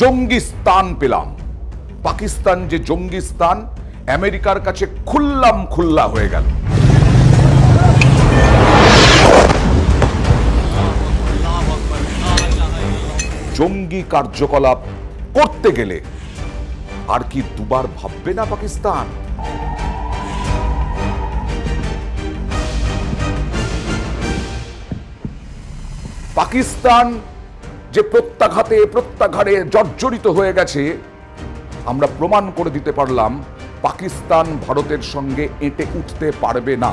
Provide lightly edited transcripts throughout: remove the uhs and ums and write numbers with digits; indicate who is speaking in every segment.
Speaker 1: জঙ্গিস্তান পেলাম। পাকিস্তান যে জঙ্গিস্তান আমেরিকার কাছে খুল্লাম খুল্লা হয়ে গেল। জঙ্গি কার্যকলাপ করতে গেলে আর কি দুবার ভাববে না পাকিস্তান? পাকিস্তান যে প্রত্যাঘাতে জর্জরিত হয়ে গেছে, আমরা প্রমাণ করে দিতে পারলাম পাকিস্তান ভারতের সঙ্গে এঁটে উঠতে পারবে না।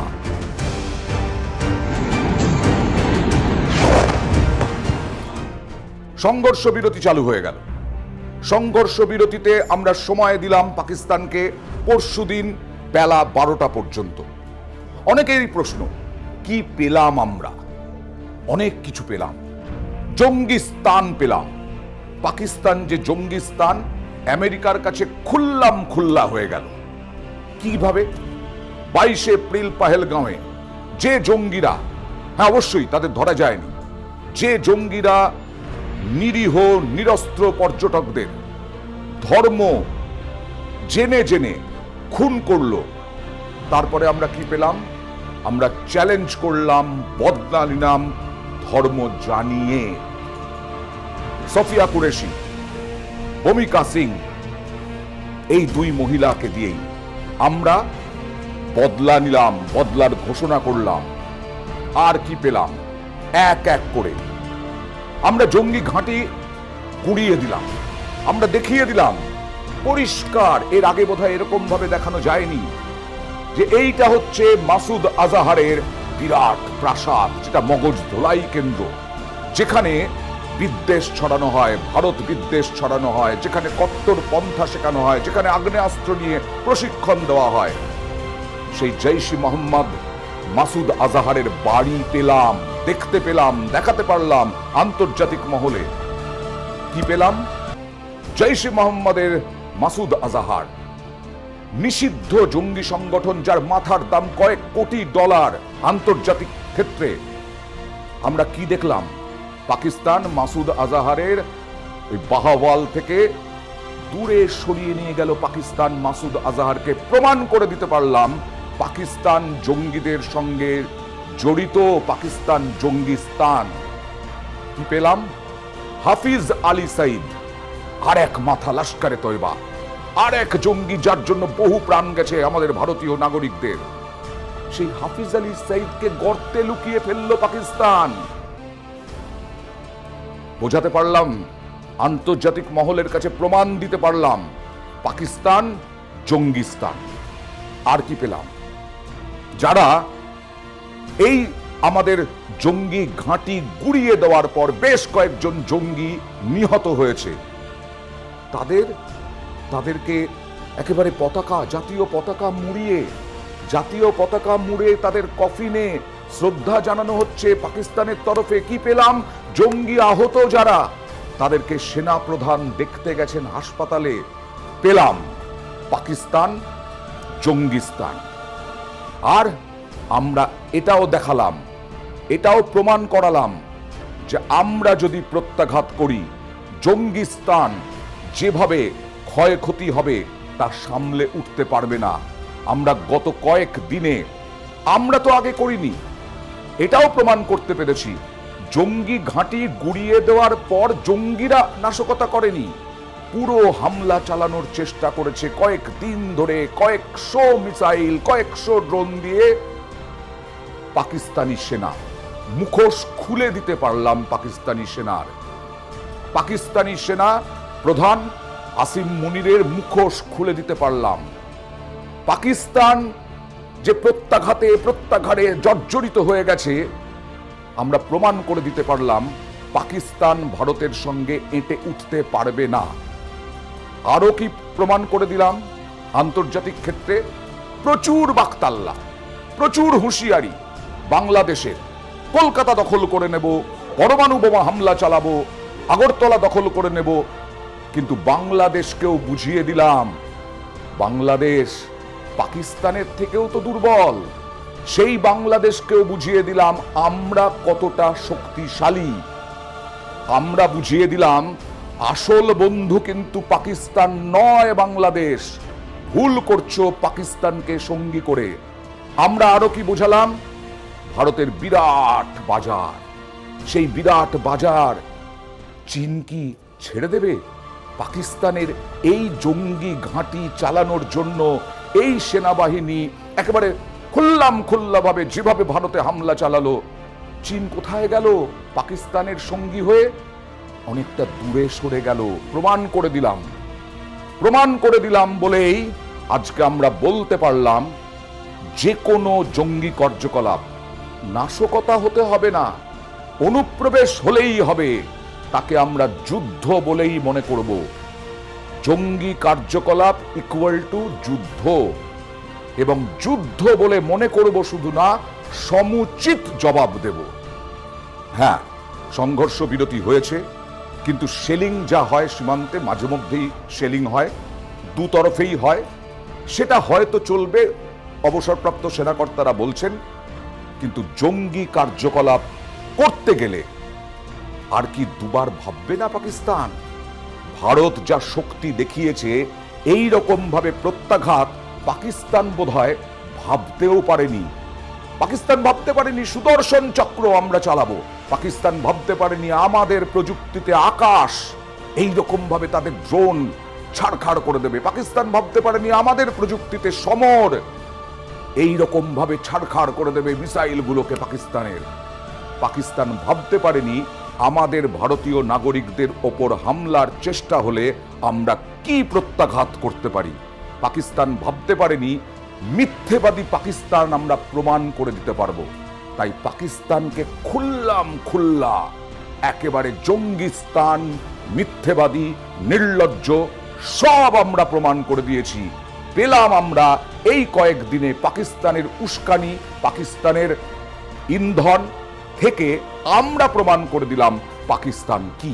Speaker 1: সংঘর্ষ বিরতি চালু হয়ে গেল। সংঘর্ষ বিরতিতে আমরা সময় দিলাম পাকিস্তানকে পরশুদিন বেলা 12টা পর্যন্ত। অনেকেরই প্রশ্ন, কি পেলাম আমরা? অনেক কিছু পেলাম। জঙ্গিস্তান পেলাম। পাকিস্তান যে জঙ্গিস্তান আমেরিকার কাছে খুল্লাম খুল্লা হয়ে গেল। কিভাবে? 22 এপ্রিল পাহেলগাঁওয়ে যে জঙ্গিরা, হ্যাঁ অবশ্যই তাদের ধরা যায়নি, যে জঙ্গিরা নিরীহ নিরস্ত্র পর্যটকদের ধর্ম জেনে জেনে খুন করলো, তারপরে আমরা কি পেলাম? আমরা চ্যালেঞ্জ করলাম, বদলা নিলাম ধর্ম জানিয়ে। সফিয়া কুরেশি, ভূমিকা সিং, এই দুই মহিলাকে দিয়েই আমরা বদলা নিলাম, বদলার ঘোষণা করলাম। আর কি পেলাম? এক এক করে আমরা জঙ্গি ঘাঁটি গুড়িয়ে দিলাম। আমরা দেখিয়ে দিলাম পরিষ্কার, এর আগে বোধহয় এরকম ভাবে দেখানো যায়নি, যে এইটা হচ্ছে মাসুদ আজাহারের বিরাট প্রাসাদ, যেটা মগজ ধোলাই কেন্দ্র, যেখানে বিদ্বেষ ছড়ানো হয়, ভারত বিদ্বেষ ছড়ানো হয়, যেখানে কট্টর পন্থা শেখানো হয়, যেখানে আগ্নেয়াস্ত্র নিয়ে প্রশিক্ষণ দেওয়া হয়। সেই জৈশ-ই মোহাম্মদ মাসুদ আজাহারের বাড়ি পেলাম, দেখতে পেলাম, দেখাতে পারলাম আন্তর্জাতিক মহলে। কি পেলাম? জৈশ-ই মোহাম্মদের মাসুদ আজাহার নিষিদ্ধ জঙ্গি সংগঠন, যার মাথার দাম কয়েক কোটি ডলার আন্তর্জাতিক ক্ষেত্রে। আমরা কি দেখলাম? পাকিস্তান মাসুদ আজাহারের ওই বাহওয়াল থেকে দূরে সরিয়ে নিয়ে গেল। পাকিস্তান মাসুদ আজাহারকে প্রমাণ করে দিতে পারলাম পাকিস্তান জঙ্গিদের সঙ্গে জড়িত, পাকিস্তান জঙ্গিস্তান। কি পেলাম? হাফিজ আলী সাইদ, আর এক মাথা লস্করে তৈবা, আর এক জঙ্গি যার জন্য বহু প্রাণ গেছে আমাদের ভারতীয় নাগরিকদের। সেই হাফিজ আলী সাইদকে গর্তে লুকিয়ে ফেললো পাকিস্তান। বোঝাতে পারলাম, আন্তর্জাতিক মহলের কাছে প্রমাণ দিতে পারলাম পাকিস্তান জঙ্গিস্তান। আর কি পেলাম? যারা এই আমাদের জঙ্গি ঘাঁটি গুড়িয়ে দেওয়ার পর বেশ কয়েকজন জঙ্গি নিহত হয়েছে, তাদেরকে একেবারে জাতীয় পতাকা মুড়িয়ে তাদের কফিনে শ্রদ্ধা জানানো হচ্ছে পাকিস্তানের তরফে। কি পেলাম? জঙ্গি আহত যারা, তাদেরকে সেনা প্রধান দেখতে গেছেন হাসপাতালে। পেলাম পাকিস্তান জঙ্গিস্তান। আর আমরা এটাও দেখালাম, এটাও প্রমাণ করালাম যে আমরা যদি প্রত্যাঘাত করি, জঙ্গিস্তান যেভাবে ক্ষয়ক্ষতি হবে তা সামলে উঠতে পারবে না। আমরা গত কয়েক দিনে, আমরা তো আগে করিনি, এটাও প্রমাণ করতে পেরেছি, জঙ্গি ঘাঁটি গুড়িয়ে দেওয়ার পর জঙ্গিরা নাশকতা করেনি, পুরো হামলা চালানোর চেষ্টা করেছে কয়েক দিন ধরে, কয়েকশো মিসাইল, কয়েকশো ড্রোন দিয়ে। পাকিস্তানি সেনা মুখোশ খুলে দিতে পারলাম পাকিস্তানি সেনার। পাকিস্তানি সেনা প্রধান আসিম মুনিরের মুখোশ খুলে দিতে পারলাম। পাকিস্তান যে প্রত্যাঘাতে জর্জরিত হয়ে গেছে, আমরা প্রমাণ করে দিতে পারলাম পাকিস্তান ভারতের সঙ্গে এঁটে উঠতে পারবে না। আরো কি প্রমাণ করে দিলাম? আন্তর্জাতিক ক্ষেত্রে প্রচুর বাকতাল্লা, প্রচুর হুঁশিয়ারি, বাংলাদেশের কলকাতা দখল করে নেব, পরমাণু বোমা হামলা চালাবো, আগরতলা দখল করে নেব। কিন্তু বাংলাদেশকেও বুঝিয়ে দিলাম বাংলাদেশ পাকিস্তানের থেকেও তো দুর্বল। সেই বাংলাদেশকেও বুঝিয়ে দিলাম আমরা কতটা শক্তিশালী। আমরা বুঝিয়ে দিলাম আসল বন্ধু কিন্তু পাকিস্তান নয় বাংলাদেশ। ভুল করছো পাকিস্তানকে সঙ্গী করে। আমরা আরো কি বোঝালাম? ভারতের বিরাট বাজার, সেই বিরাট বাজার চীন কি ছেড়ে দেবে? পাকিস্তানের এই জঙ্গি ঘাঁটি চালানোর জন্য এই সেনাবাহিনী একেবারে খোল্লাভাবে যেভাবে ভারতে হামলা চালালো, চীন কোথায় গেল? পাকিস্তানের সঙ্গী হয়ে অনেকটা দূরে সরে গেল। প্রমাণ করে দিলাম বলেই আজকে আমরা বলতে পারলাম যে কোনো জঙ্গি কার্যকলাপ নাশকতা হতে হবে না, অনুপ্রবেশ হলেই হবে, তাকে আমরা যুদ্ধ বলেই মনে করব। জঙ্গি কার্যকলাপ ইকুয়াল টু যুদ্ধ, এবং যুদ্ধ বলে মনে করব শুধু না, সমুচিত জবাব দেব। হ্যাঁ, সংঘর্ষ বিরতি হয়েছে, কিন্তু শেলিং যা হয় সীমান্তে, মাঝে মধ্যেই শেলিং হয়, দুতরফেই হয়, সেটা হয়তো চলবে, অবসরপ্রাপ্ত সেনাকর্তারা বলছেন। কিন্তু জঙ্গি কার্যকলাপ করতে গেলে আর কি দুবার ভাববে না পাকিস্তান? ভারত যা শক্তি দেখিয়েছে, এই রকম ভাবে প্রত্যাঘাত পাকিস্তান বোধহয় ভাবতেও পারেনি। পাকিস্তান ভাবতে পারেনি সুদর্শন চক্র আমরা চালাবো। পাকিস্তান ভাবতে পারেনি আমাদের প্রযুক্তিতে আকাশ এই রকম ভাবে তাদের ড্রোন ছাড়খাড় করে দেবে। পাকিস্তান ভাবতে পারেনি আমাদের প্রযুক্তিতে সমর এই রকম ভাবে ছাড়খাড় করে দেবে মিসাইলগুলোকে পাকিস্তানের। পাকিস্তান ভাবতে পারেনি আমাদের ভারতীয় নাগরিকদের ওপর হামলার চেষ্টা হলে আমরা কি প্রত্যাঘাত করতে পারি। পাকিস্তান ভাবতে পারেনি মিথ্যেবাদী পাকিস্তান আমরা প্রমাণ করে দিতে পারবো। তাই পাকিস্তানকে খুল্লা একেবারে জঙ্গিস্তান, মিথ্যেবাদী, নির্লজ্জ সব আমরা প্রমাণ করে দিয়েছি। পেলাম আমরা এই কয়েকদিনে পাকিস্তানের উস্কানি, পাকিস্তানের ইন্ধন থেকে আমরা প্রমাণ করে দিলাম পাকিস্তান কি।